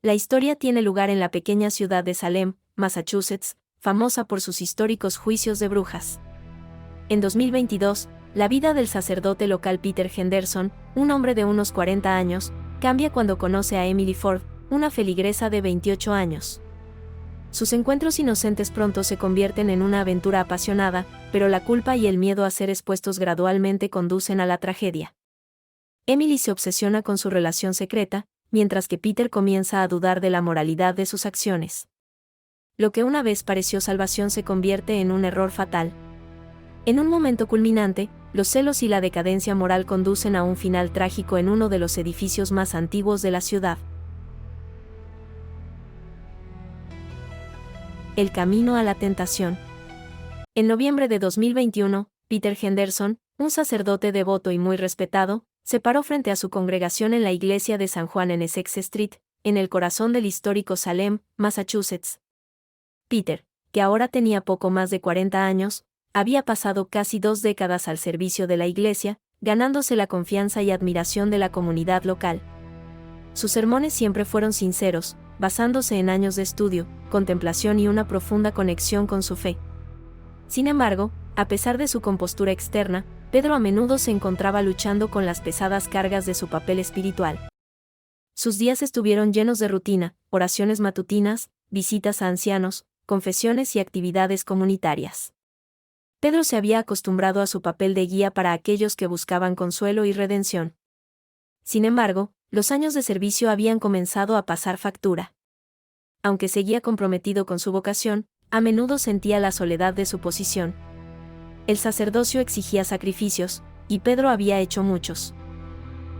La historia tiene lugar en la pequeña ciudad de Salem, Massachusetts, famosa por sus históricos juicios de brujas. En 2022, la vida del sacerdote local Peter Henderson, un hombre de unos 40 años, cambia cuando conoce a Emily Ford, una feligresa de 28 años. Sus encuentros inocentes pronto se convierten en una aventura apasionada, pero la culpa y el miedo a ser expuestos gradualmente conducen a la tragedia. Emily se obsesiona con su relación secreta, mientras que Peter comienza a dudar de la moralidad de sus acciones. Lo que una vez pareció salvación se convierte en un error fatal. En un momento culminante, los celos y la decadencia moral conducen a un final trágico en uno de los edificios más antiguos de la ciudad. El camino a la tentación. En noviembre de 2021, Peter Henderson, un sacerdote devoto y muy respetado, se paró frente a su congregación en la iglesia de San Juan en Essex Street, en el corazón del histórico Salem, Massachusetts. Peter, que ahora tenía poco más de 40 años, había pasado casi 2 décadas al servicio de la iglesia, ganándose la confianza y admiración de la comunidad local. Sus sermones siempre fueron sinceros, basándose en años de estudio, contemplación y una profunda conexión con su fe. Sin embargo, a pesar de su compostura externa, Pedro a menudo se encontraba luchando con las pesadas cargas de su papel espiritual. Sus días estuvieron llenos de rutina, oraciones matutinas, visitas a ancianos, confesiones y actividades comunitarias. Pedro se había acostumbrado a su papel de guía para aquellos que buscaban consuelo y redención. Sin embargo, los años de servicio habían comenzado a pasar factura. Aunque seguía comprometido con su vocación, a menudo sentía la soledad de su posición. El sacerdocio exigía sacrificios, y Pedro había hecho muchos.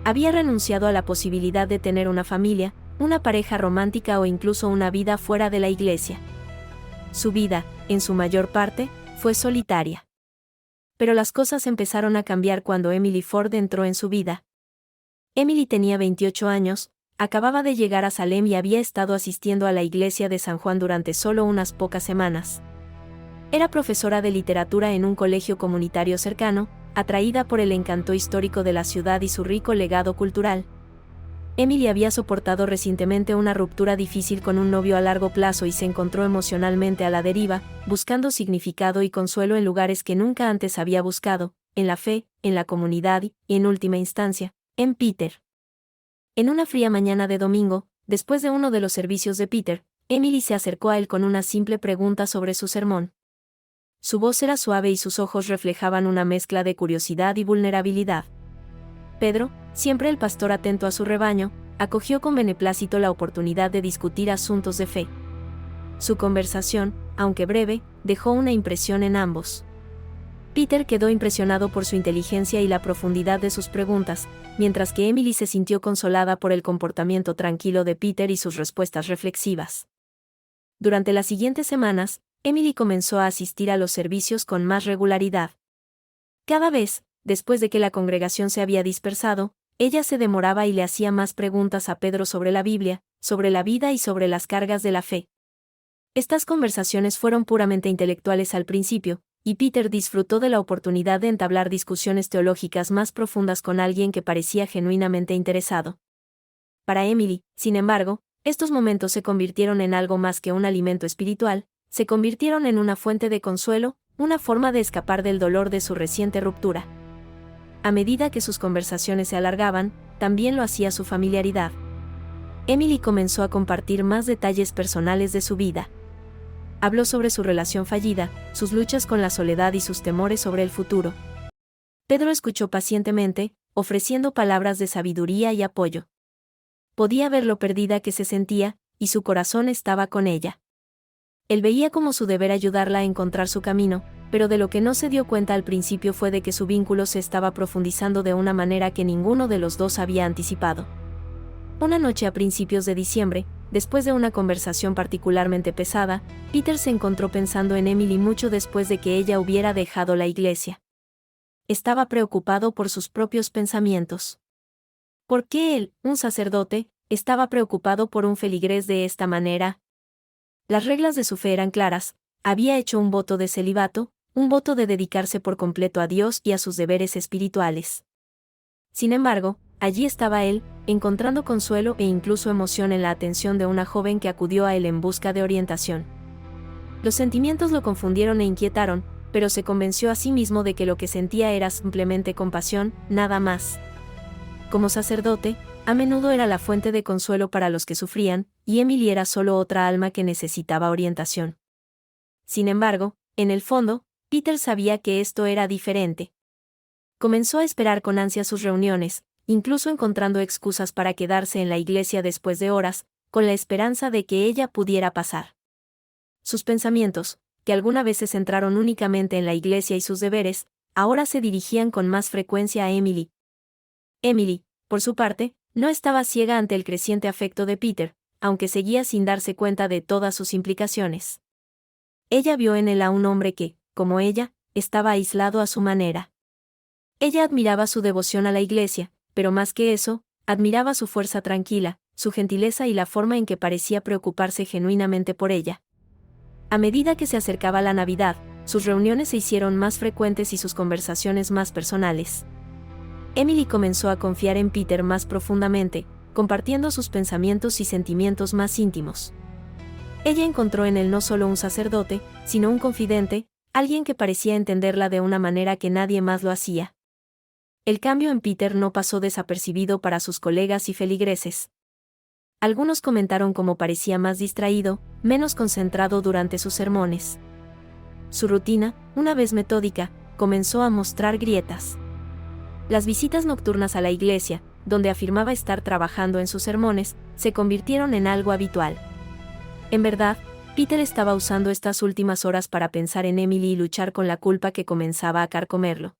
Había renunciado a la posibilidad de tener una familia, una pareja romántica o incluso una vida fuera de la iglesia. Su vida, en su mayor parte, fue solitaria. Pero las cosas empezaron a cambiar cuando Emily Ford entró en su vida. Emily tenía 28 años, acababa de llegar a Salem y había estado asistiendo a la iglesia de San Juan durante solo unas pocas semanas. Era profesora de literatura en un colegio comunitario cercano, atraída por el encanto histórico de la ciudad y su rico legado cultural. Emily había soportado recientemente una ruptura difícil con un novio a largo plazo y se encontró emocionalmente a la deriva, buscando significado y consuelo en lugares que nunca antes había buscado, en la fe, en la comunidad y, en última instancia, en Peter. En una fría mañana de domingo, después de uno de los servicios de Peter, Emily se acercó a él con una simple pregunta sobre su sermón. Su voz era suave y sus ojos reflejaban una mezcla de curiosidad y vulnerabilidad. Pedro, siempre el pastor atento a su rebaño, acogió con beneplácito la oportunidad de discutir asuntos de fe. Su conversación, aunque breve, dejó una impresión en ambos. Peter quedó impresionado por su inteligencia y la profundidad de sus preguntas, mientras que Emily se sintió consolada por el comportamiento tranquilo de Peter y sus respuestas reflexivas. Durante las siguientes semanas, Emily comenzó a asistir a los servicios con más regularidad. Cada vez, después de que la congregación se había dispersado, ella se demoraba y le hacía más preguntas a Pedro sobre la Biblia, sobre la vida y sobre las cargas de la fe. Estas conversaciones fueron puramente intelectuales al principio, y Peter disfrutó de la oportunidad de entablar discusiones teológicas más profundas con alguien que parecía genuinamente interesado. Para Emily, sin embargo, estos momentos se convirtieron en algo más que un alimento espiritual, se convirtieron en una fuente de consuelo, una forma de escapar del dolor de su reciente ruptura. A medida que sus conversaciones se alargaban, también lo hacía su familiaridad. Emily comenzó a compartir más detalles personales de su vida. Habló sobre su relación fallida, sus luchas con la soledad y sus temores sobre el futuro. Pedro escuchó pacientemente, ofreciendo palabras de sabiduría y apoyo. Podía ver lo perdida que se sentía, y su corazón estaba con ella. Él veía como su deber ayudarla a encontrar su camino, pero de lo que no se dio cuenta al principio fue de que su vínculo se estaba profundizando de una manera que ninguno de los dos había anticipado. Una noche a principios de diciembre, después de una conversación particularmente pesada, Peter se encontró pensando en Emily mucho después de que ella hubiera dejado la iglesia. Estaba preocupado por sus propios pensamientos. ¿Por qué él, un sacerdote, estaba preocupado por un feligrés de esta manera? Las reglas de su fe eran claras, había hecho un voto de celibato, un voto de dedicarse por completo a Dios y a sus deberes espirituales. Sin embargo, Allí estaba él, encontrando consuelo e incluso emoción en la atención de una joven que acudió a él en busca de orientación. Los sentimientos lo confundieron e inquietaron, pero se convenció a sí mismo de que lo que sentía era simplemente compasión, nada más. Como sacerdote, a menudo era la fuente de consuelo para los que sufrían, y Emily era solo otra alma que necesitaba orientación. Sin embargo, en el fondo, Peter sabía que esto era diferente. Comenzó a esperar con ansia sus reuniones, incluso encontrando excusas para quedarse en la iglesia después de horas, con la esperanza de que ella pudiera pasar. Sus pensamientos, que alguna vez se centraron únicamente en la iglesia y sus deberes, ahora se dirigían con más frecuencia a Emily. Emily, por su parte, no estaba ciega ante el creciente afecto de Peter, aunque seguía sin darse cuenta de todas sus implicaciones. Ella vio en él a un hombre que, como ella, estaba aislado a su manera. Ella admiraba su devoción a la iglesia, pero más que eso, admiraba su fuerza tranquila, su gentileza y la forma en que parecía preocuparse genuinamente por ella. A medida que se acercaba la Navidad, sus reuniones se hicieron más frecuentes y sus conversaciones más personales. Emily comenzó a confiar en Peter más profundamente, compartiendo sus pensamientos y sentimientos más íntimos. Ella encontró en él no solo un sacerdote, sino un confidente, alguien que parecía entenderla de una manera que nadie más lo hacía. El cambio en Peter no pasó desapercibido para sus colegas y feligreses. Algunos comentaron cómo parecía más distraído, menos concentrado durante sus sermones. Su rutina, una vez metódica, comenzó a mostrar grietas. Las visitas nocturnas a la iglesia, donde afirmaba estar trabajando en sus sermones, se convirtieron en algo habitual. En verdad, Peter estaba usando estas últimas horas para pensar en Emily y luchar con la culpa que comenzaba a carcomerlo.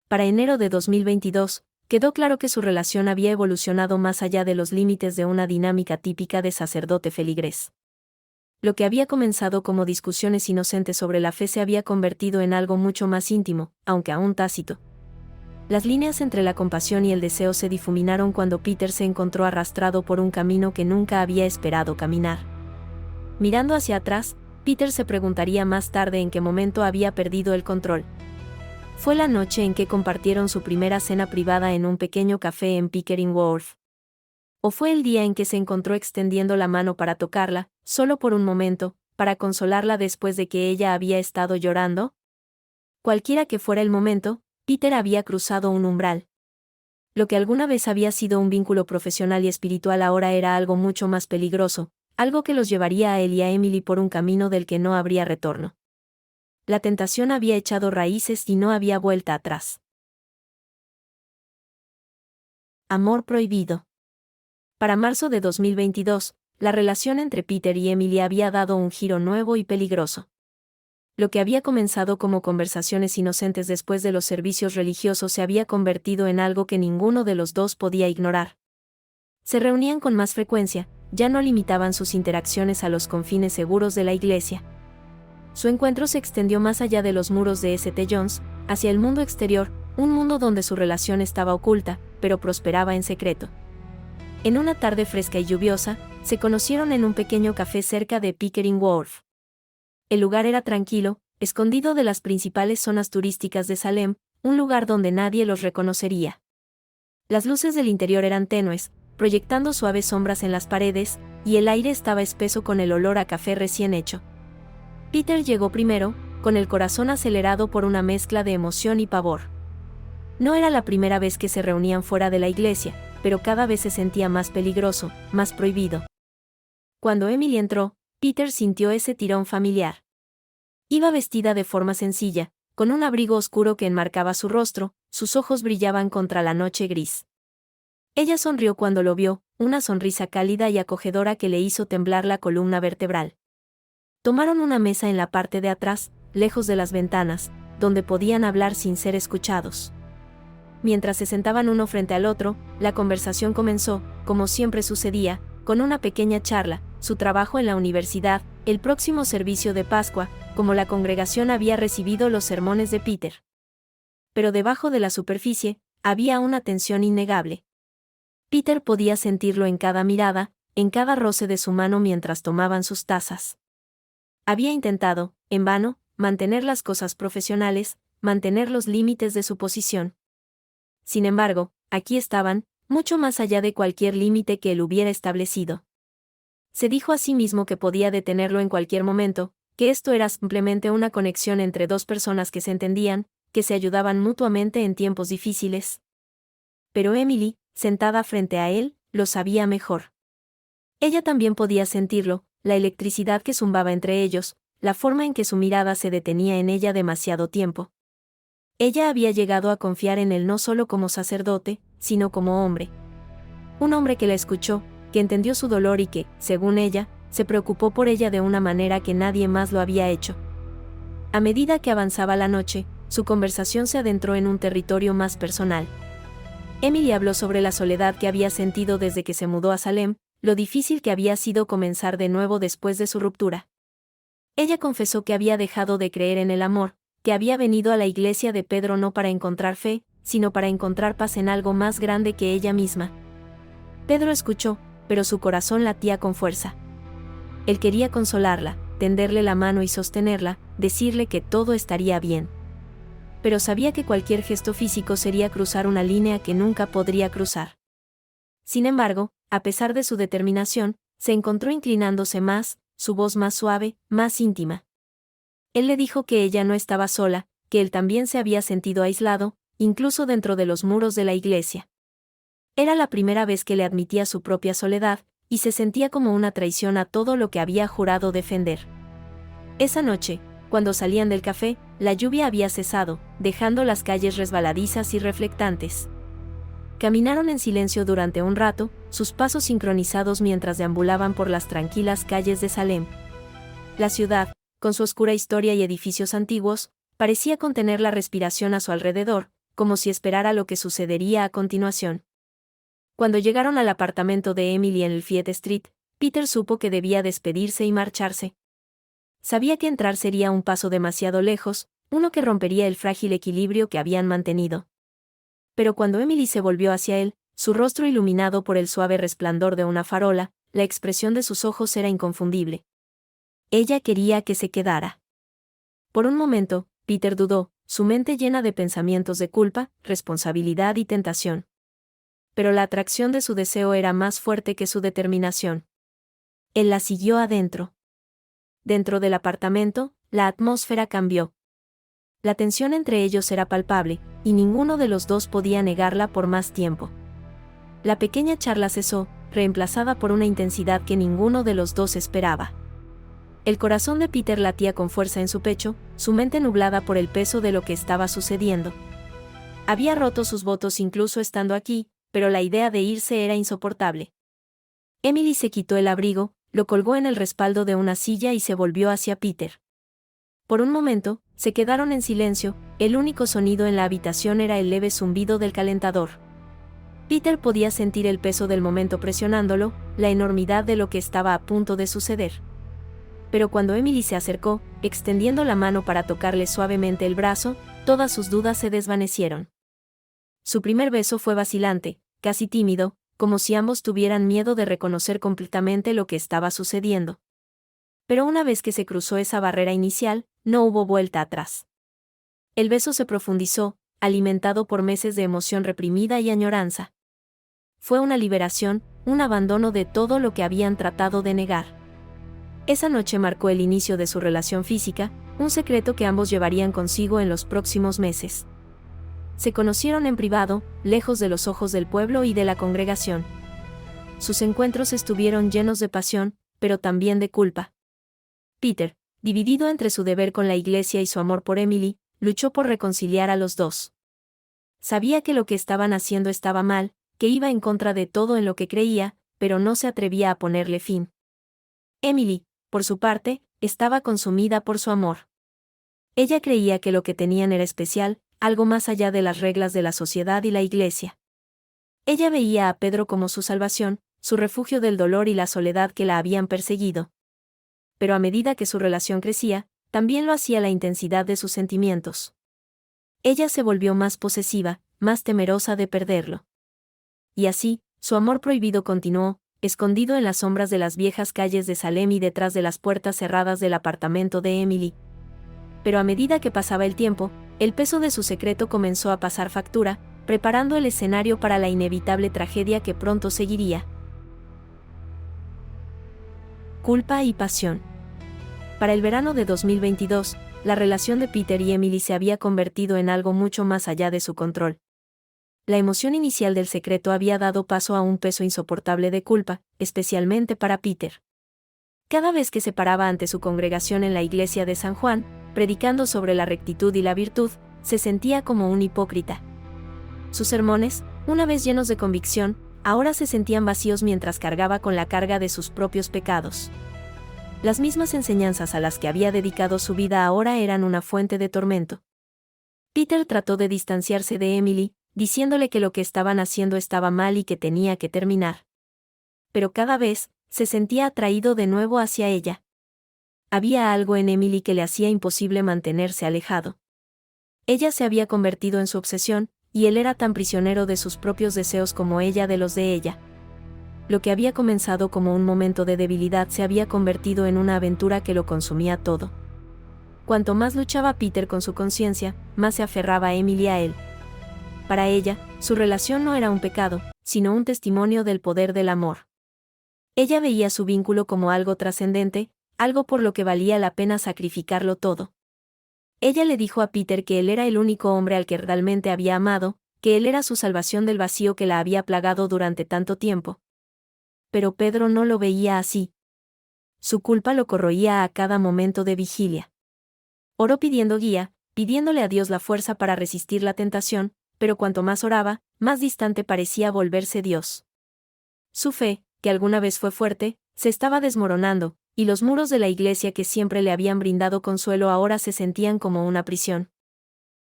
Para enero de 2022, quedó claro que su relación había evolucionado más allá de los límites de una dinámica típica de sacerdote-feligrés. Lo que había comenzado como discusiones inocentes sobre la fe se había convertido en algo mucho más íntimo, aunque aún tácito. Las líneas entre la compasión y el deseo se difuminaron cuando Peter se encontró arrastrado por un camino que nunca había esperado caminar. Mirando hacia atrás, Peter se preguntaría más tarde en qué momento había perdido el control. Fue la noche en que compartieron su primera cena privada en un pequeño café en Pickering Wharf. ¿O fue el día en que se encontró extendiendo la mano para tocarla, solo por un momento, para consolarla después de que ella había estado llorando? Cualquiera que fuera el momento, Peter había cruzado un umbral. Lo que alguna vez había sido un vínculo profesional y espiritual ahora era algo mucho más peligroso, algo que los llevaría a él y a Emily por un camino del que no habría retorno. La tentación había echado raíces y no había vuelta atrás. Amor prohibido. Para marzo de 2022, la relación entre Peter y Emily había dado un giro nuevo y peligroso. Lo que había comenzado como conversaciones inocentes después de los servicios religiosos se había convertido en algo que ninguno de los dos podía ignorar. Se reunían con más frecuencia, ya no limitaban sus interacciones a los confines seguros de la iglesia. Su encuentro se extendió más allá de los muros de St. John's, hacia el mundo exterior, un mundo donde su relación estaba oculta, pero prosperaba en secreto. En una tarde fresca y lluviosa, se conocieron en un pequeño café cerca de Pickering Wharf. El lugar era tranquilo, escondido de las principales zonas turísticas de Salem, un lugar donde nadie los reconocería. Las luces del interior eran tenues, proyectando suaves sombras en las paredes, y el aire estaba espeso con el olor a café recién hecho. Peter llegó primero, con el corazón acelerado por una mezcla de emoción y pavor. No era la primera vez que se reunían fuera de la iglesia, pero cada vez se sentía más peligroso, más prohibido. Cuando Emily entró, Peter sintió ese tirón familiar. Iba vestida de forma sencilla, con un abrigo oscuro que enmarcaba su rostro, sus ojos brillaban contra la noche gris. Ella sonrió cuando lo vio, una sonrisa cálida y acogedora que le hizo temblar la columna vertebral. Tomaron una mesa en la parte de atrás, lejos de las ventanas, donde podían hablar sin ser escuchados. Mientras se sentaban uno frente al otro, la conversación comenzó, como siempre sucedía, con una pequeña charla, su trabajo en la universidad, el próximo servicio de Pascua, como la congregación había recibido los sermones de Peter. Pero debajo de la superficie, había una tensión innegable. Peter podía sentirlo en cada mirada, en cada roce de su mano mientras tomaban sus tazas. Había intentado, en vano, mantener las cosas profesionales, mantener los límites de su posición. Sin embargo, aquí estaban, mucho más allá de cualquier límite que él hubiera establecido. Se dijo a sí mismo que podía detenerlo en cualquier momento, que esto era simplemente una conexión entre dos personas que se entendían, que se ayudaban mutuamente en tiempos difíciles. Pero Emily, sentada frente a él, lo sabía mejor. Ella también podía sentirlo, la electricidad que zumbaba entre ellos, la forma en que su mirada se detenía en ella demasiado tiempo. Ella había llegado a confiar en él no solo como sacerdote, sino como hombre. Un hombre que la escuchó, que entendió su dolor y que, según ella, se preocupó por ella de una manera que nadie más lo había hecho. A medida que avanzaba la noche, su conversación se adentró en un territorio más personal. Emily habló sobre la soledad que había sentido desde que se mudó a Salem, lo difícil que había sido comenzar de nuevo después de su ruptura. Ella confesó que había dejado de creer en el amor, que había venido a la iglesia de Pedro no para encontrar fe, sino para encontrar paz en algo más grande que ella misma. Pedro escuchó, pero su corazón latía con fuerza. Él quería consolarla, tenderle la mano y sostenerla, decirle que todo estaría bien. Pero sabía que cualquier gesto físico sería cruzar una línea que nunca podría cruzar. Sin embargo, a pesar de su determinación, se encontró inclinándose más, su voz más suave, más íntima. Él le dijo que ella no estaba sola, que él también se había sentido aislado, incluso dentro de los muros de la iglesia. Era la primera vez que le admitía su propia soledad, y se sentía como una traición a todo lo que había jurado defender. Esa noche, cuando salían del café, la lluvia había cesado, dejando las calles resbaladizas y reflectantes. Caminaron en silencio durante un rato, sus pasos sincronizados mientras deambulaban por las tranquilas calles de Salem. La ciudad, con su oscura historia y edificios antiguos, parecía contener la respiración a su alrededor, como si esperara lo que sucedería a continuación. Cuando llegaron al apartamento de Emily en el Field Street, Peter supo que debía despedirse y marcharse. Sabía que entrar sería un paso demasiado lejos, uno que rompería el frágil equilibrio que habían mantenido. Pero cuando Emily se volvió hacia él, su rostro iluminado por el suave resplandor de una farola, la expresión de sus ojos era inconfundible. Ella quería que se quedara. Por un momento, Peter dudó, su mente llena de pensamientos de culpa, responsabilidad y tentación. Pero la atracción de su deseo era más fuerte que su determinación. Él la siguió adentro. Dentro del apartamento, la atmósfera cambió. La tensión entre ellos era palpable, y ninguno de los dos podía negarla por más tiempo. La pequeña charla cesó, reemplazada por una intensidad que ninguno de los dos esperaba. El corazón de Peter latía con fuerza en su pecho, su mente nublada por el peso de lo que estaba sucediendo. Había roto sus votos incluso estando aquí, pero la idea de irse era insoportable. Emily se quitó el abrigo, lo colgó en el respaldo de una silla y se volvió hacia Peter. Por un momento, se quedaron en silencio, el único sonido en la habitación era el leve zumbido del calentador. Peter podía sentir el peso del momento presionándolo, la enormidad de lo que estaba a punto de suceder. Pero cuando Emily se acercó, extendiendo la mano para tocarle suavemente el brazo, todas sus dudas se desvanecieron. Su primer beso fue vacilante, casi tímido, como si ambos tuvieran miedo de reconocer completamente lo que estaba sucediendo. Pero una vez que se cruzó esa barrera inicial, no hubo vuelta atrás. El beso se profundizó, alimentado por meses de emoción reprimida y añoranza. Fue una liberación, un abandono de todo lo que habían tratado de negar. Esa noche marcó el inicio de su relación física, un secreto que ambos llevarían consigo en los próximos meses. Se conocieron en privado, lejos de los ojos del pueblo y de la congregación. Sus encuentros estuvieron llenos de pasión, pero también de culpa. Peter, dividido entre su deber con la iglesia y su amor por Emily, luchó por reconciliar a los dos. Sabía que lo que estaban haciendo estaba mal, que iba en contra de todo en lo que creía, pero no se atrevía a ponerle fin. Emily, por su parte, estaba consumida por su amor. Ella creía que lo que tenían era especial, algo más allá de las reglas de la sociedad y la iglesia. Ella veía a Pedro como su salvación, su refugio del dolor y la soledad que la habían perseguido. Pero a medida que su relación crecía, también lo hacía la intensidad de sus sentimientos. Ella se volvió más posesiva, más temerosa de perderlo. Y así, su amor prohibido continuó, escondido en las sombras de las viejas calles de Salem y detrás de las puertas cerradas del apartamento de Emily. Pero a medida que pasaba el tiempo, el peso de su secreto comenzó a pasar factura, preparando el escenario para la inevitable tragedia que pronto seguiría. Culpa y pasión. Para el verano de 2022, la relación de Peter y Emily se había convertido en algo mucho más allá de su control. La emoción inicial del secreto había dado paso a un peso insoportable de culpa, especialmente para Peter. Cada vez que se paraba ante su congregación en la iglesia de San Juan, predicando sobre la rectitud y la virtud, se sentía como un hipócrita. Sus sermones, una vez llenos de convicción, ahora se sentían vacíos mientras cargaba con la carga de sus propios pecados. Las mismas enseñanzas a las que había dedicado su vida ahora eran una fuente de tormento. Peter trató de distanciarse de Emily, diciéndole que lo que estaban haciendo estaba mal y que tenía que terminar. Pero cada vez, se sentía atraído de nuevo hacia ella. Había algo en Emily que le hacía imposible mantenerse alejado. Ella se había convertido en su obsesión, y él era tan prisionero de sus propios deseos como ella de los de ella. Lo que había comenzado como un momento de debilidad se había convertido en una aventura que lo consumía todo. Cuanto más luchaba Peter con su conciencia, más se aferraba Emily a él. Para ella, su relación no era un pecado, sino un testimonio del poder del amor. Ella veía su vínculo como algo trascendente, algo por lo que valía la pena sacrificarlo todo. Ella le dijo a Peter que él era el único hombre al que realmente había amado, que él era su salvación del vacío que la había plagado durante tanto tiempo. Pero Pedro no lo veía así. Su culpa lo corroía a cada momento de vigilia. Oró pidiendo guía, pidiéndole a Dios la fuerza para resistir la tentación, pero cuanto más oraba, más distante parecía volverse Dios. Su fe, que alguna vez fue fuerte, se estaba desmoronando, y los muros de la iglesia que siempre le habían brindado consuelo ahora se sentían como una prisión.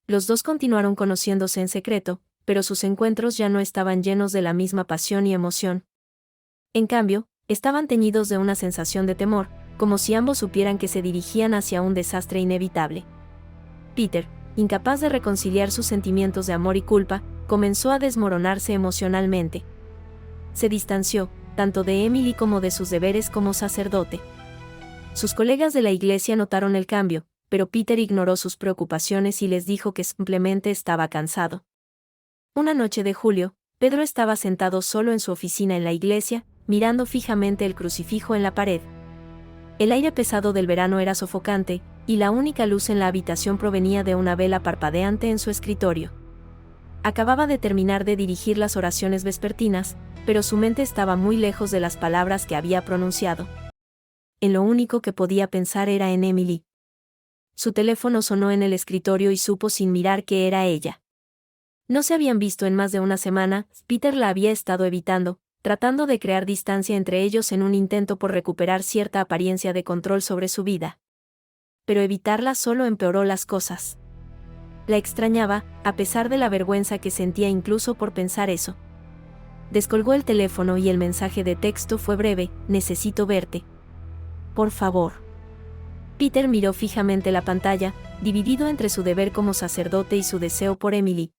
Los dos continuaron conociéndose en secreto, pero sus encuentros ya no estaban llenos de la misma pasión y emoción. En cambio, estaban teñidos de una sensación de temor, como si ambos supieran que se dirigían hacia un desastre inevitable. Peter, incapaz de reconciliar sus sentimientos de amor y culpa, comenzó a desmoronarse emocionalmente. Se distanció, tanto de Emily como de sus deberes como sacerdote. Sus colegas de la iglesia notaron el cambio, pero Peter ignoró sus preocupaciones y les dijo que simplemente estaba cansado. Una noche de julio, Pedro estaba sentado solo en su oficina en la iglesia, mirando fijamente el crucifijo en la pared. El aire pesado del verano era sofocante, y la única luz en la habitación provenía de una vela parpadeante en su escritorio. Acababa de terminar de dirigir las oraciones vespertinas, pero su mente estaba muy lejos de las palabras que había pronunciado. En lo único que podía pensar era en Emily. Su teléfono sonó en el escritorio y supo sin mirar que era ella. No se habían visto en más de una semana, Peter la había estado evitando, tratando de crear distancia entre ellos en un intento por recuperar cierta apariencia de control sobre su vida. Pero evitarla solo empeoró las cosas. La extrañaba, a pesar de la vergüenza que sentía incluso por pensar eso. Descolgó el teléfono y el mensaje de texto fue breve: necesito verte. Por favor. Peter miró fijamente la pantalla, dividido entre su deber como sacerdote y su deseo por Emily.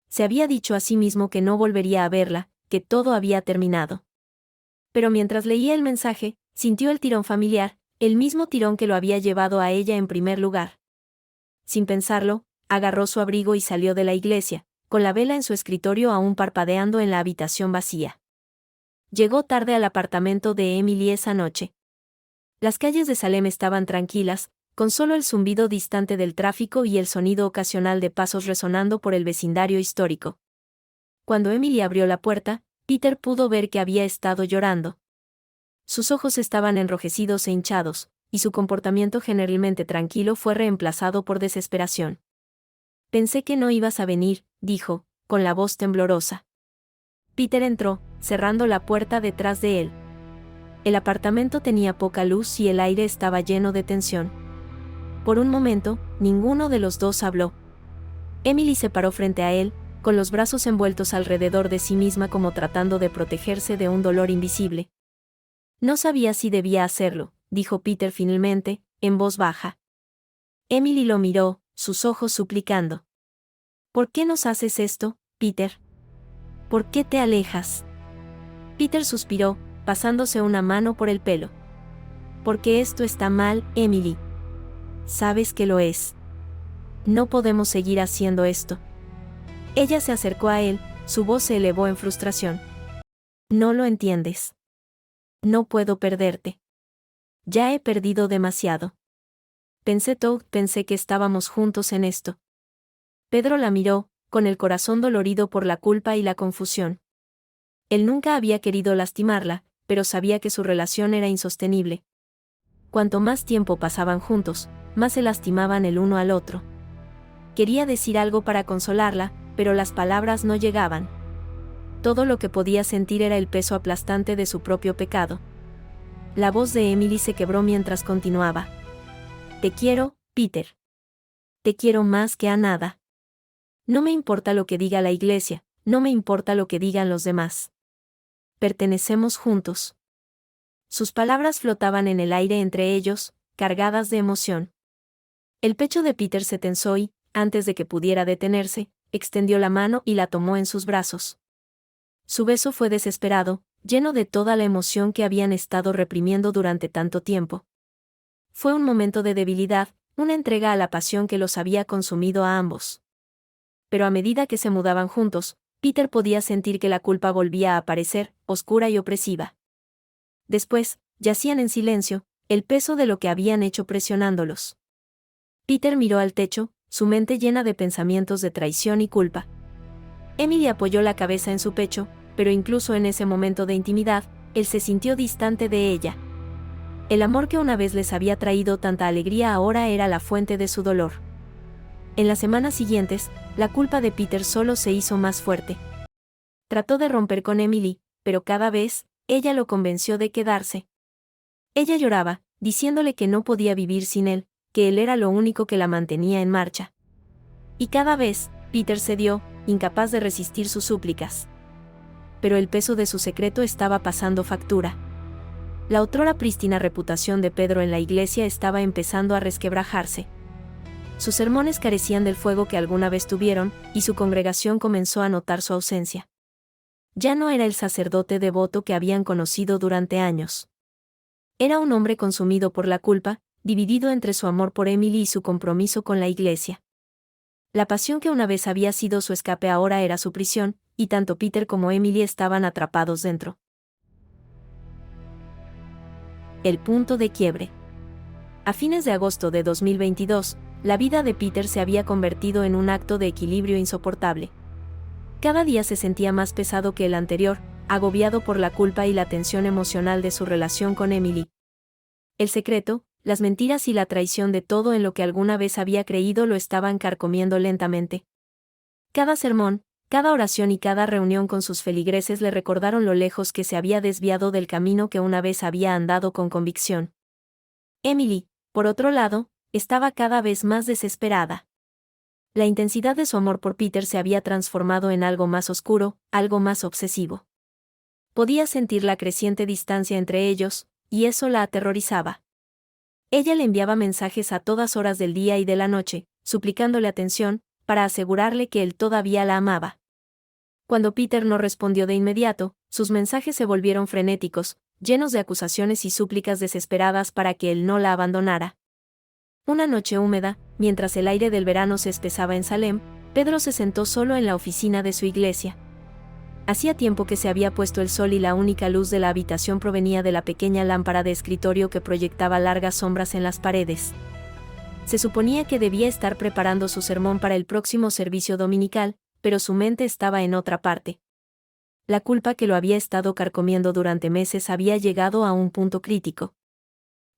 Se había dicho a sí mismo que no volvería a verla, que todo había terminado. Pero mientras leía el mensaje, sintió el tirón familiar, el mismo tirón que lo había llevado a ella en primer lugar. Sin pensarlo, agarró su abrigo y salió de la iglesia, con la vela en su escritorio aún parpadeando en la habitación vacía. Llegó tarde al apartamento de Emily esa noche. Las calles de Salem estaban tranquilas, con solo el zumbido distante del tráfico y el sonido ocasional de pasos resonando por el vecindario histórico. Cuando Emily abrió la puerta, Peter pudo ver que había estado llorando. Sus ojos estaban enrojecidos e hinchados, y su comportamiento generalmente tranquilo fue reemplazado por desesperación. Pensé que no ibas a venir, dijo, con la voz temblorosa. Peter entró, cerrando la puerta detrás de él. El apartamento tenía poca luz y el aire estaba lleno de tensión. Por un momento, ninguno de los dos habló. Emily se paró frente a él, con los brazos envueltos alrededor de sí misma como tratando de protegerse de un dolor invisible. No sabía si debía hacerlo, dijo Peter finalmente, en voz baja. Emily lo miró, sus ojos suplicando. ¿Por qué nos haces esto, Peter? ¿Por qué te alejas? Peter suspiró, pasándose una mano por el pelo. Porque esto está mal, Emily. Sabes que lo es. No podemos seguir haciendo esto. Ella se acercó a él, su voz se elevó en frustración. No lo entiendes. No puedo perderte. Ya he perdido demasiado. Pensé que estábamos juntos en esto. Pedro la miró, con el corazón dolorido por la culpa y la confusión. Él nunca había querido lastimarla, pero sabía que su relación era insostenible. Cuanto más tiempo pasaban juntos, más se lastimaban el uno al otro. Quería decir algo para consolarla, pero las palabras no llegaban. Todo lo que podía sentir era el peso aplastante de su propio pecado. La voz de Emily se quebró mientras continuaba. Te quiero, Peter. Te quiero más que a nada. No me importa lo que diga la iglesia, no me importa lo que digan los demás. Pertenecemos juntos. Sus palabras flotaban en el aire entre ellos, cargadas de emoción. El pecho de Peter se tensó y, antes de que pudiera detenerse, extendió la mano y la tomó en sus brazos. Su beso fue desesperado, lleno de toda la emoción que habían estado reprimiendo durante tanto tiempo. Fue un momento de debilidad, una entrega a la pasión que los había consumido a ambos. Pero a medida que se mudaban juntos, Peter podía sentir que la culpa volvía a aparecer, oscura y opresiva. Después, yacían en silencio, el peso de lo que habían hecho presionándolos. Peter miró al techo, su mente llena de pensamientos de traición y culpa. Emily apoyó la cabeza en su pecho, pero incluso en ese momento de intimidad, él se sintió distante de ella. El amor que una vez les había traído tanta alegría ahora era la fuente de su dolor. En las semanas siguientes, la culpa de Peter solo se hizo más fuerte. Trató de romper con Emily, pero cada vez, ella lo convenció de quedarse. Ella lloraba, diciéndole que no podía vivir sin él, que él era lo único que la mantenía en marcha. Y cada vez, Peter cedió, incapaz de resistir sus súplicas. Pero el peso de su secreto estaba pasando factura. La otrora prístina reputación de Pedro en la iglesia estaba empezando a resquebrajarse. Sus sermones carecían del fuego que alguna vez tuvieron, y su congregación comenzó a notar su ausencia. Ya no era el sacerdote devoto que habían conocido durante años. Era un hombre consumido por la culpa, dividido entre su amor por Emily y su compromiso con la iglesia. La pasión que una vez había sido su escape ahora era su prisión, y tanto Peter como Emily estaban atrapados dentro. El punto de quiebre. A fines de agosto de 2022, la vida de Peter se había convertido en un acto de equilibrio insoportable. Cada día se sentía más pesado que el anterior, agobiado por la culpa y la tensión emocional de su relación con Emily. El secreto, las mentiras y la traición de todo en lo que alguna vez había creído lo estaban carcomiendo lentamente. Cada sermón, cada oración y cada reunión con sus feligreses le recordaron lo lejos que se había desviado del camino que una vez había andado con convicción. Emily, por otro lado, estaba cada vez más desesperada. La intensidad de su amor por Peter se había transformado en algo más oscuro, algo más obsesivo. Podía sentir la creciente distancia entre ellos, y eso la aterrorizaba. Ella le enviaba mensajes a todas horas del día y de la noche, suplicándole atención, para asegurarle que él todavía la amaba. Cuando Peter no respondió de inmediato, sus mensajes se volvieron frenéticos, llenos de acusaciones y súplicas desesperadas para que él no la abandonara. Una noche húmeda, mientras el aire del verano se espesaba en Salem, Pedro se sentó solo en la oficina de su iglesia. Hacía tiempo que se había puesto el sol y la única luz de la habitación provenía de la pequeña lámpara de escritorio que proyectaba largas sombras en las paredes. Se suponía que debía estar preparando su sermón para el próximo servicio dominical, pero su mente estaba en otra parte. La culpa que lo había estado carcomiendo durante meses había llegado a un punto crítico.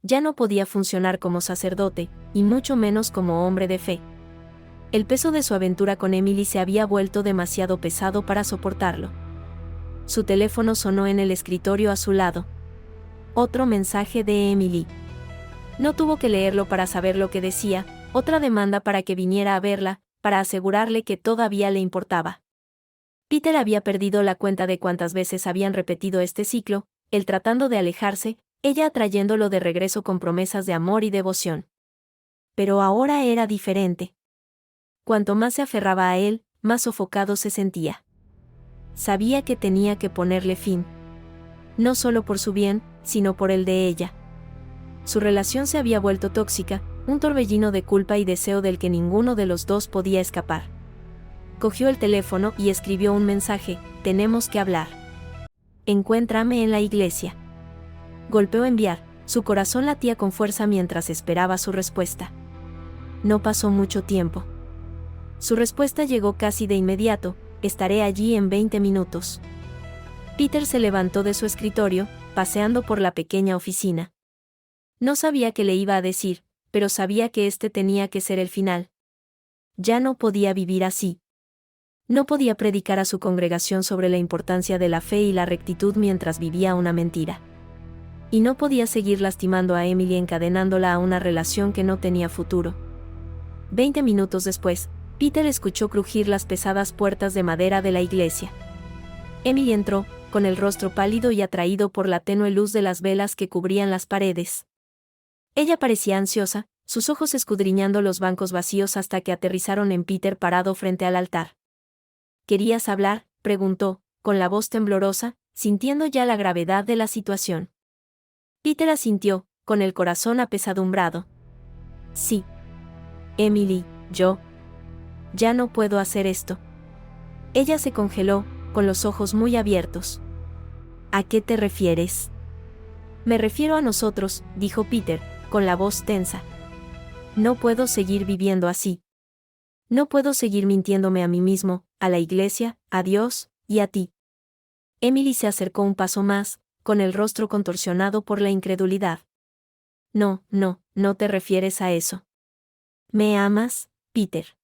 Ya no podía funcionar como sacerdote, y mucho menos como hombre de fe. El peso de su aventura con Emily se había vuelto demasiado pesado para soportarlo. Su teléfono sonó en el escritorio a su lado. Otro mensaje de Emily. No tuvo que leerlo para saber lo que decía, otra demanda para que viniera a verla, para asegurarle que todavía le importaba. Peter había perdido la cuenta de cuántas veces habían repetido este ciclo, él tratando de alejarse, ella atrayéndolo de regreso con promesas de amor y devoción. Pero ahora era diferente. Cuanto más se aferraba a él, más sofocado se sentía. Sabía que tenía que ponerle fin. No solo por su bien, sino por el de ella. Su relación se había vuelto tóxica, un torbellino de culpa y deseo del que ninguno de los dos podía escapar. Cogió el teléfono y escribió un mensaje: tenemos que hablar. Encuéntrame en la iglesia. Golpeó enviar. Su corazón latía con fuerza mientras esperaba su respuesta. No pasó mucho tiempo. Su respuesta llegó casi de inmediato: estaré allí en 20 minutos. Peter se levantó de su escritorio, paseando por la pequeña oficina. No sabía qué le iba a decir, pero sabía que este tenía que ser el final. Ya no podía vivir así. No podía predicar a su congregación sobre la importancia de la fe y la rectitud mientras vivía una mentira. Y no podía seguir lastimando a Emily encadenándola a una relación que no tenía futuro. 20 minutos después, Peter escuchó crujir las pesadas puertas de madera de la iglesia. Emily entró, con el rostro pálido y atraído por la tenue luz de las velas que cubrían las paredes. Ella parecía ansiosa, sus ojos escudriñando los bancos vacíos hasta que aterrizaron en Peter parado frente al altar. ¿Querías hablar?, preguntó, con la voz temblorosa, sintiendo ya la gravedad de la situación. Peter asintió, con el corazón apesadumbrado. Sí. Emily, yo. Ya no puedo hacer esto. Ella se congeló, con los ojos muy abiertos. ¿A qué te refieres? Me refiero a nosotros, dijo Peter, con la voz tensa. No puedo seguir viviendo así. No puedo seguir mintiéndome a mí mismo, a la iglesia, a Dios, y a ti. Emily se acercó un paso más, con el rostro contorsionado por la incredulidad. No, no te refieres a eso. ¿Me amas, Peter?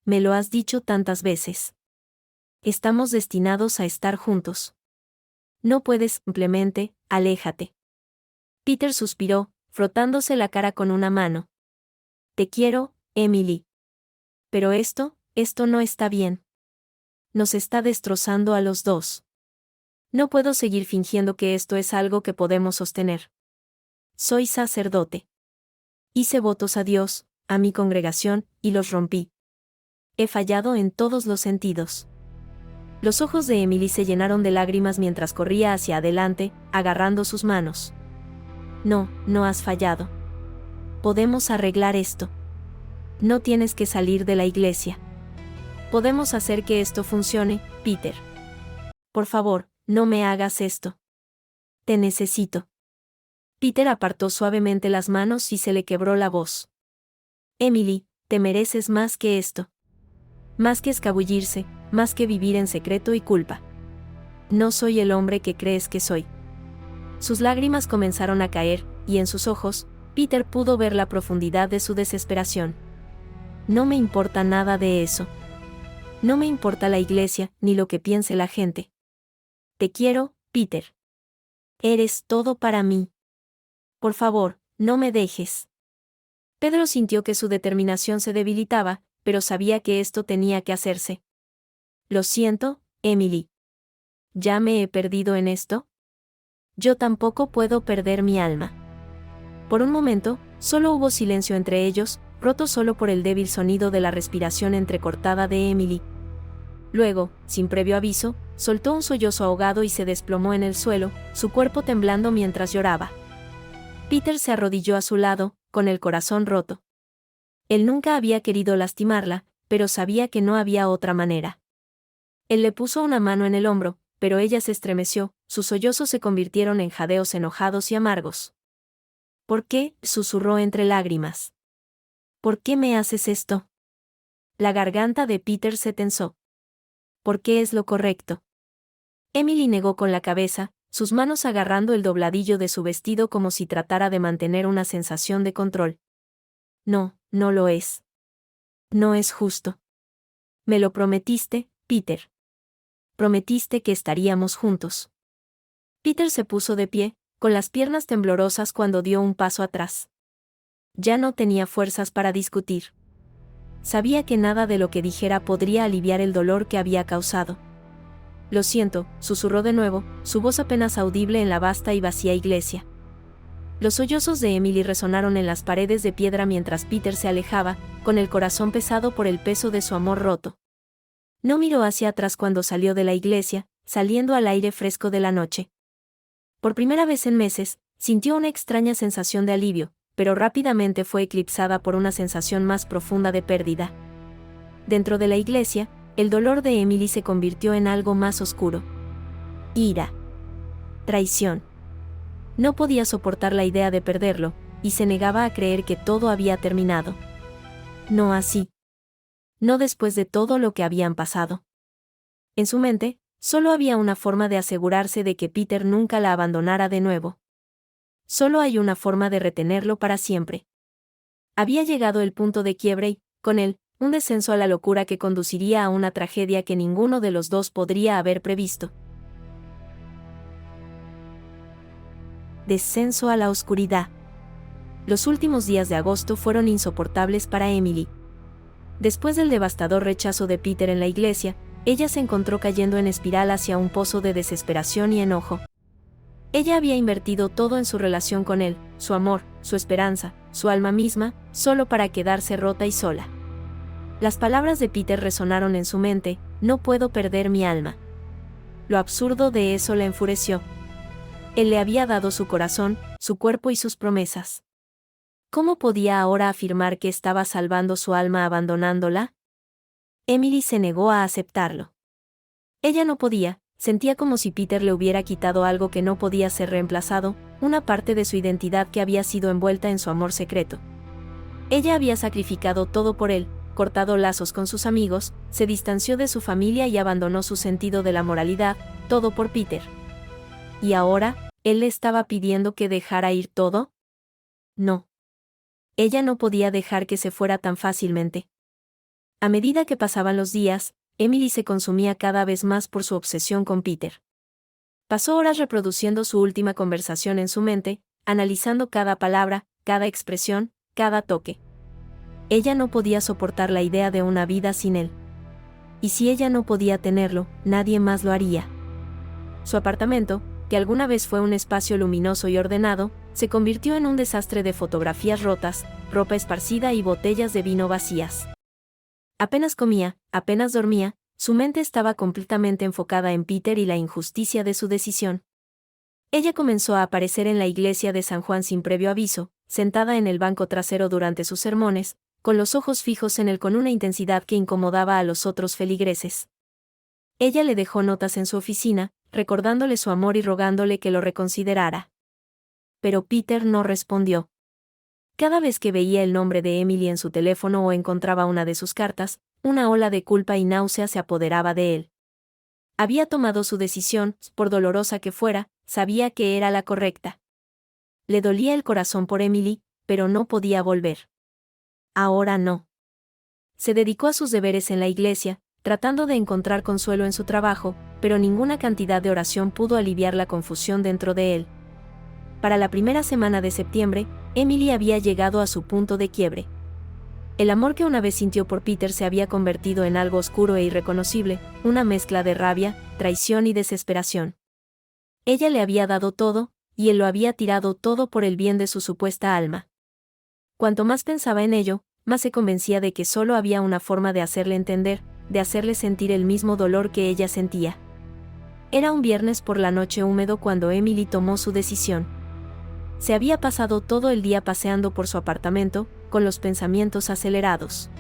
Me lo has dicho tantas veces. Estamos destinados a estar juntos. No puedes, simplemente, aléjate. Peter suspiró, frotándose la cara con una mano. Te quiero, Emily. Pero esto no está bien. Nos está destrozando a los dos. No puedo seguir fingiendo que esto es algo que podemos sostener. Soy sacerdote. Hice votos a Dios, a mi congregación, y los rompí. He fallado en todos los sentidos. Los ojos de Emily se llenaron de lágrimas mientras corría hacia adelante, agarrando sus manos. No has fallado. Podemos arreglar esto. No tienes que salir de la iglesia. Podemos hacer que esto funcione, Peter. Por favor, no me hagas esto. Te necesito. Peter apartó suavemente las manos y se le quebró la voz. Emily, te mereces más que esto. Más que escabullirse, más que vivir en secreto y culpa. No soy el hombre que crees que soy. Sus lágrimas comenzaron a caer, y en sus ojos, Peter pudo ver la profundidad de su desesperación. No me importa nada de eso. No me importa la iglesia, ni lo que piense la gente. Te quiero, Peter. Eres todo para mí. Por favor, no me dejes. Pedro sintió que su determinación se debilitaba, pero sabía que esto tenía que hacerse. Lo siento, Emily. ¿Ya me he perdido en esto? Yo tampoco puedo perder mi alma. Por un momento, solo hubo silencio entre ellos, roto solo por el débil sonido de la respiración entrecortada de Emily. Luego, sin previo aviso, soltó un sollozo ahogado y se desplomó en el suelo, su cuerpo temblando mientras lloraba. Peter se arrodilló a su lado, con el corazón roto. Él nunca había querido lastimarla, pero sabía que no había otra manera. Él le puso una mano en el hombro, pero ella se estremeció, sus sollozos se convirtieron en jadeos enojados y amargos. ¿Por qué?, susurró entre lágrimas. ¿Por qué me haces esto? La garganta de Peter se tensó. ¿Por qué es lo correcto? Emily negó con la cabeza, sus manos agarrando el dobladillo de su vestido como si tratara de mantener una sensación de control. No lo es. No es justo. Me lo prometiste, Peter. Prometiste que estaríamos juntos. Peter se puso de pie, con las piernas temblorosas cuando dio un paso atrás. Ya no tenía fuerzas para discutir. Sabía que nada de lo que dijera podría aliviar el dolor que había causado. Lo siento, susurró de nuevo, su voz apenas audible en la vasta y vacía iglesia. Los sollozos de Emily resonaron en las paredes de piedra mientras Peter se alejaba, con el corazón pesado por el peso de su amor roto. No miró hacia atrás cuando salió de la iglesia, saliendo al aire fresco de la noche. Por primera vez en meses, sintió una extraña sensación de alivio, pero rápidamente fue eclipsada por una sensación más profunda de pérdida. Dentro de la iglesia, El dolor de Emily se convirtió en algo más oscuro. Ira. Traición. No podía soportar la idea de perderlo, y se negaba a creer que todo había terminado. No así. No después de todo lo que habían pasado. En su mente, solo había una forma de asegurarse de que Peter nunca la abandonara de nuevo. Solo hay una forma de retenerlo para siempre. Había llegado el punto de quiebre y, con él, un descenso a la locura que conduciría a una tragedia que ninguno de los dos podría haber previsto. Descenso a la oscuridad. Los últimos días de agosto fueron insoportables para Emily. Después del devastador rechazo de Peter en la iglesia, ella se encontró cayendo en espiral hacia un pozo de desesperación y enojo. Ella había invertido todo en su relación con él, su amor, su esperanza, su alma misma, solo para quedarse rota y sola. Las palabras de Peter resonaron en su mente: no puedo perder mi alma. Lo absurdo de eso la enfureció. Él le había dado su corazón, su cuerpo y sus promesas. ¿Cómo podía ahora afirmar que estaba salvando su alma abandonándola? Emily se negó a aceptarlo. Ella no podía, sentía como si Peter le hubiera quitado algo que no podía ser reemplazado, una parte de su identidad que había sido envuelta en su amor secreto. Ella había sacrificado todo por él, cortado lazos con sus amigos, se distanció de su familia y abandonó su sentido de la moralidad, todo por Peter. ¿Y ahora, él le estaba pidiendo que dejara ir todo? No. Ella no podía dejar que se fuera tan fácilmente. A medida que pasaban los días, Emily se consumía cada vez más por su obsesión con Peter. Pasó horas reproduciendo su última conversación en su mente, analizando cada palabra, cada expresión, cada toque. Ella no podía soportar la idea de una vida sin él. Y si ella no podía tenerlo, nadie más lo haría. Su apartamento, que alguna vez fue un espacio luminoso y ordenado, se convirtió en un desastre de fotografías rotas, ropa esparcida y botellas de vino vacías. Apenas comía, apenas dormía, su mente estaba completamente enfocada en Peter y la injusticia de su decisión. Ella comenzó a aparecer en la iglesia de San Juan sin previo aviso, sentada en el banco trasero durante sus sermones, con los ojos fijos en él con una intensidad que incomodaba a los otros feligreses. Ella le dejó notas en su oficina, recordándole su amor y rogándole que lo reconsiderara. Pero Peter no respondió. Cada vez que veía el nombre de Emily en su teléfono o encontraba una de sus cartas, una ola de culpa y náusea se apoderaba de él. Había tomado su decisión, por dolorosa que fuera, sabía que era la correcta. Le dolía el corazón por Emily, pero no podía volver. Ahora no. Se dedicó a sus deberes en la iglesia, tratando de encontrar consuelo en su trabajo, pero ninguna cantidad de oración pudo aliviar la confusión dentro de él. Para la primera semana de septiembre, Emily había llegado a su punto de quiebre. El amor que una vez sintió por Peter se había convertido en algo oscuro e irreconocible, una mezcla de rabia, traición y desesperación. Ella le había dado todo, y él lo había tirado todo por el bien de su supuesta alma. Cuanto más pensaba en ello, más se convencía de que solo había una forma de hacerle entender, de hacerle sentir el mismo dolor que ella sentía. Era un viernes por la noche húmedo cuando Emily tomó su decisión. Se había pasado todo el día paseando por su apartamento, con los pensamientos acelerados.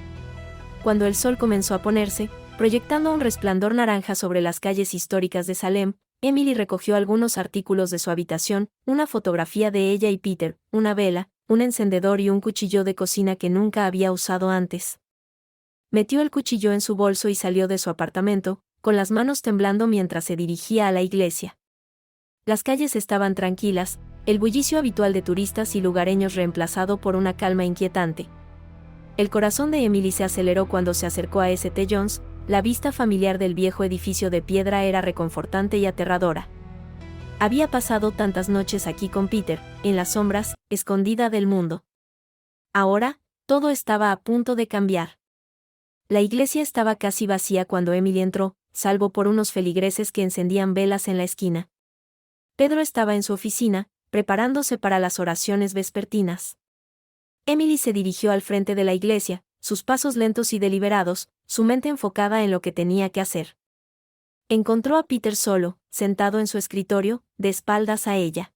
Cuando el sol comenzó a ponerse, proyectando un resplandor naranja sobre las calles históricas de Salem, Emily recogió algunos artículos de su habitación, una fotografía de ella y Peter, una vela, un encendedor y un cuchillo de cocina que nunca había usado antes. Metió el cuchillo en su bolso y salió de su apartamento, con las manos temblando mientras se dirigía a la iglesia. Las calles estaban tranquilas, el bullicio habitual de turistas y lugareños reemplazado por una calma inquietante. El corazón de Emily se aceleró cuando se acercó a St. John's, la vista familiar del viejo edificio de piedra era reconfortante y aterradora. Había pasado tantas noches aquí con Peter, en las sombras, escondida del mundo. Ahora, todo estaba a punto de cambiar. La iglesia estaba casi vacía cuando Emily entró, salvo por unos feligreses que encendían velas en la esquina. Pedro estaba en su oficina, preparándose para las oraciones vespertinas. Emily se dirigió al frente de la iglesia, sus pasos lentos y deliberados, su mente enfocada en lo que tenía que hacer. Encontró a Peter solo, sentado en su escritorio, de espaldas a ella.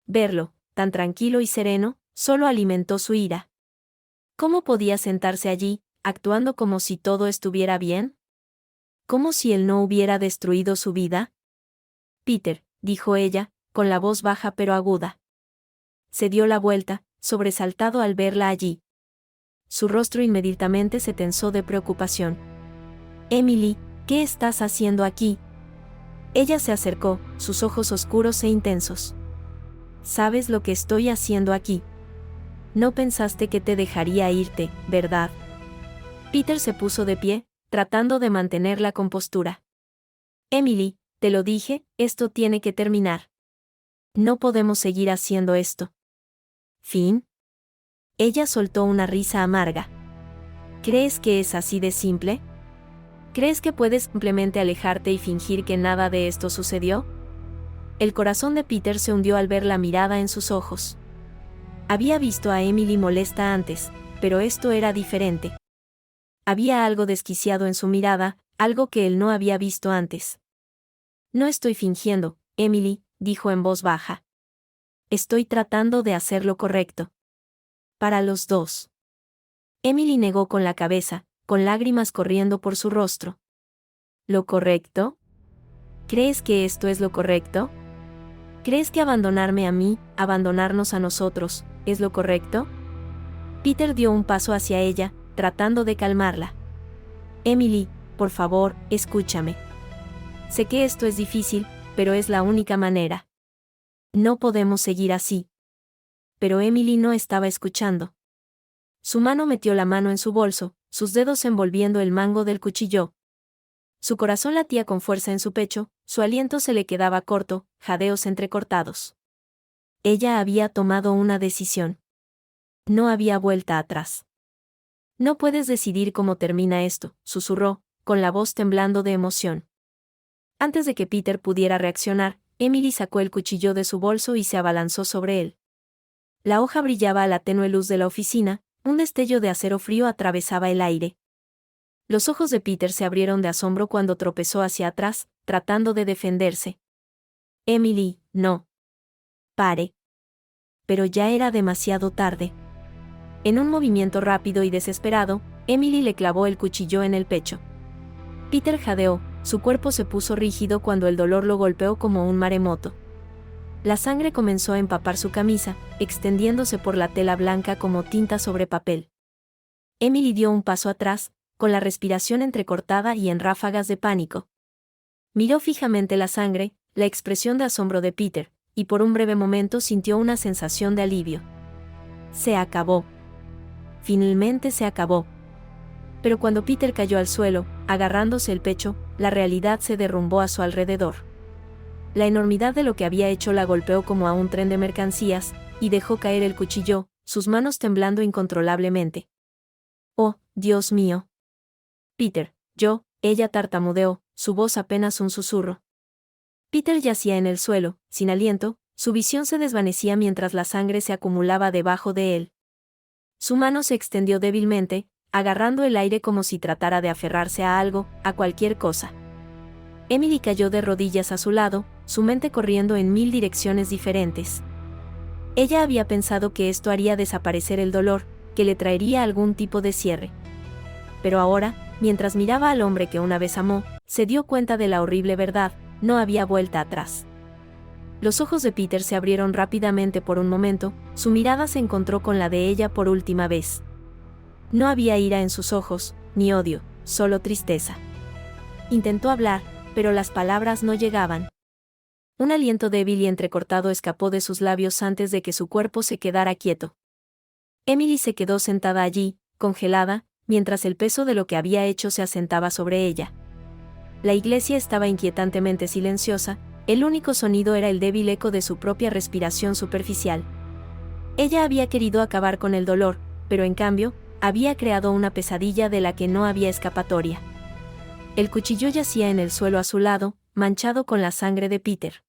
Verlo, tan tranquilo y sereno, solo alimentó su ira. ¿Cómo podía sentarse allí, actuando como si todo estuviera bien? ¿Como si él no hubiera destruido su vida? Peter, dijo ella, con la voz baja pero aguda. Se dio la vuelta, sobresaltado al verla allí. Su rostro inmediatamente se tensó de preocupación. Emily, ¿qué estás haciendo aquí? Ella se acercó, sus ojos oscuros e intensos. ¿Sabes lo que estoy haciendo aquí? No pensaste que te dejaría irte, ¿verdad? Peter se puso de pie, tratando de mantener la compostura. Emily, te lo dije, esto tiene que terminar. No podemos seguir haciendo esto. ¿Fin? Ella soltó una risa amarga. ¿Crees que es así de simple? ¿Crees que puedes simplemente alejarte y fingir que nada de esto sucedió? El corazón de Peter se hundió al ver la mirada en sus ojos. Había visto a Emily molesta antes, pero esto era diferente. Había algo desquiciado en su mirada, algo que él no había visto antes. No estoy fingiendo, Emily, dijo en voz baja. Estoy tratando de hacer lo correcto. Para los dos. Emily negó con la cabeza, con lágrimas corriendo por su rostro. ¿Lo correcto? ¿Crees que esto es lo correcto? ¿Crees que abandonarme a mí, abandonarnos a nosotros, es lo correcto? Peter dio un paso hacia ella, tratando de calmarla. Emily, por favor, escúchame. Sé que esto es difícil, pero es la única manera. No podemos seguir así. Pero Emily no estaba escuchando. Su mano metió la mano en su bolso, sus dedos envolviendo el mango del cuchillo. Su corazón latía con fuerza en su pecho, su aliento se le quedaba corto, jadeos entrecortados. Ella había tomado una decisión. No había vuelta atrás. No puedes decidir cómo termina esto, susurró, con la voz temblando de emoción. Antes de que Peter pudiera reaccionar, Emily sacó el cuchillo de su bolso y se abalanzó sobre él. La hoja brillaba a la tenue luz de la oficina, un destello de acero frío atravesaba el aire. Los ojos de Peter se abrieron de asombro cuando tropezó hacia atrás, tratando de defenderse. Emily, no. Pare. Pero ya era demasiado tarde. En un movimiento rápido y desesperado, Emily le clavó el cuchillo en el pecho. Peter jadeó, su cuerpo se puso rígido cuando el dolor lo golpeó como un maremoto. La sangre comenzó a empapar su camisa, extendiéndose por la tela blanca como tinta sobre papel. Emily dio un paso atrás, con la respiración entrecortada y en ráfagas de pánico. Miró fijamente la sangre, la expresión de asombro de Peter, y por un breve momento sintió una sensación de alivio. Se acabó. Finalmente se acabó. Pero cuando Peter cayó al suelo, agarrándose el pecho, la realidad se derrumbó a su alrededor. La enormidad de lo que había hecho la golpeó como a un tren de mercancías, y dejó caer el cuchillo, sus manos temblando incontrolablemente. «Oh, Dios mío». «Peter, ella tartamudeó, su voz apenas un susurro. Peter yacía en el suelo, sin aliento, su visión se desvanecía mientras la sangre se acumulaba debajo de él. Su mano se extendió débilmente, agarrando el aire como si tratara de aferrarse a algo, a cualquier cosa. Emily cayó de rodillas a su lado, su mente corriendo en 1000 direcciones diferentes. Ella había pensado que esto haría desaparecer el dolor, que le traería algún tipo de cierre. Pero ahora, mientras miraba al hombre que una vez amó, se dio cuenta de la horrible verdad, no había vuelta atrás. Los ojos de Peter se abrieron rápidamente por un momento, su mirada se encontró con la de ella por última vez. No había ira en sus ojos, ni odio, solo tristeza. Intentó hablar, pero las palabras no llegaban. Un aliento débil y entrecortado escapó de sus labios antes de que su cuerpo se quedara quieto. Emily se quedó sentada allí, congelada, mientras el peso de lo que había hecho se asentaba sobre ella. La iglesia estaba inquietantemente silenciosa, el único sonido era el débil eco de su propia respiración superficial. Ella había querido acabar con el dolor, pero en cambio, había creado una pesadilla de la que no había escapatoria. El cuchillo yacía en el suelo a su lado, manchado con la sangre de Peter.